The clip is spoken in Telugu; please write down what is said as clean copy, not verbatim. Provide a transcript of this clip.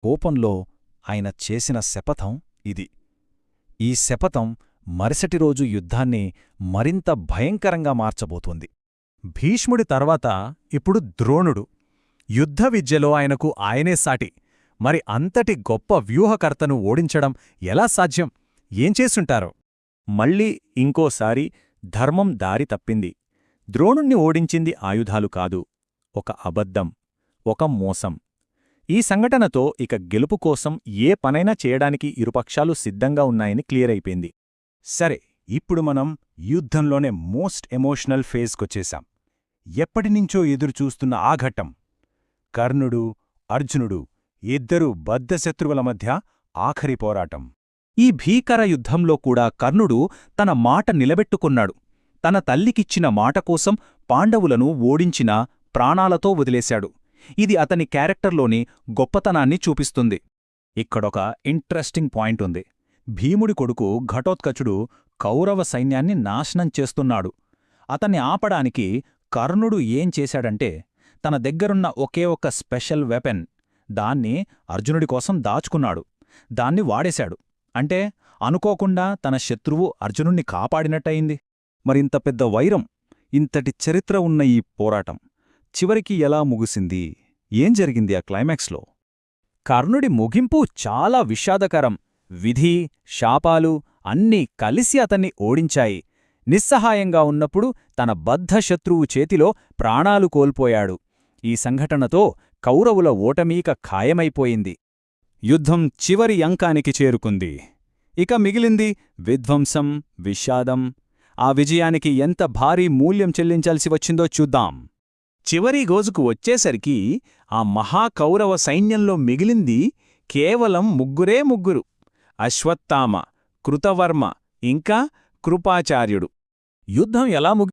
కోపంలో ఆయన చేసిన శపథం ఇది. ఈ శపథం మరుసటి రోజు యుద్ధాన్ని మరింత భయంకరంగా మార్చబోతోంది. భీష్ముడి తర్వాత ఇప్పుడు ద్రోణుడు. యుద్ధ విద్యలో ఆయనకు ఆయనే సాటి. మరి అంతటి గొప్ప వ్యూహకర్తను ఓడించడం ఎలా సాధ్యం? ఏం చేసుంటారో? మళ్ళీ ఇంకోసారి ధర్మం దారి తప్పింది. ద్రోణుణ్ణి ఓడించింది ఆయుధాలు కాదు, ఒక అబద్ధం, ఒక మోసం. ఈ సంఘటనతో ఇక గెలుపు కోసం ఏ పనైనా చేయడానికి ఇరుపక్షాలు సిద్ధంగా ఉన్నాయని క్లియర్ అయిపోయింది. సరే, ఇప్పుడు మనం యుద్ధంలోనే మోస్ట్ ఎమోషనల్ ఫేజ్కొచ్చేశాం. ఎప్పటినుంచో ఎదురుచూస్తున్న ఆ ఘట్టం. కర్ణుడు, అర్జునుడు ఇద్దరూ బద్ధశత్రువుల మధ్య ఆఖరి పోరాటం. ఈ భీకర యుద్ధంలో కూడా కర్ణుడు తన మాట నిలబెట్టుకున్నాడు. తన తల్లికిచ్చిన మాట కోసం పాండవులను ఓడించినా ప్రాణాలతో వదిలేశాడు. ఇది అతని క్యారెక్టర్లోని గొప్పతనాన్ని చూపిస్తుంది. ఇక్కడొక ఇంట్రెస్టింగ్ పాయింట్ ఉంది. భీముడి కొడుకు ఘటోత్కచుడు కౌరవ సైన్యాన్ని నాశనం చేస్తున్నాడు. అతన్ని ఆపడానికి కర్ణుడు ఏం చేశాడంటే, తన దగ్గరున్న ఒకే ఒక్క స్పెషల్ వెపన్, దాన్ని అర్జునుడి కోసం దాచుకున్నాడు. దాన్ని వాడేశాడు. అంటే అనుకోకుండా తన శత్రువు అర్జునుణ్ణి కాపాడినట్టయింది. మరింత పెద్ద వైరం, ఇంతటి చరిత్ర ఉన్న ఈ పోరాటం చివరికి ఎలా ముగిసింది? ఏం జరిగింది ఆ క్లైమాక్స్లో? కర్ణుడి ముగింపు చాలా విషాదకరం. విధి, శాపాలు అన్నీ కలిసి అతన్ని ఓడించాయి. నిస్సహాయంగా ఉన్నప్పుడు తన బద్ధశత్రువు చేతిలో ప్రాణాలు కోల్పోయాడు. ఈ సంఘటనతో కౌరవుల ఓటమీక ఖాయమైపోయింది. యుద్ధం చివరి అంకానికి చేరుకుంది. ఇక మిగిలింది విధ్వంసం, విషాదం. ఆ విజయానికి ఎంత భారీ మూల్యం చెల్లించాల్సి వచ్చిందో చూద్దాం. చివరి రోజుకు వచ్చేసరికి ఆ మహాకౌరవ సైన్యంలో మిగిలింది కేవలం ముగ్గురు: అశ్వత్థామ, కృతవర్మ ఇంకా కృపాచార్యుడు. యుద్ధం ఎలా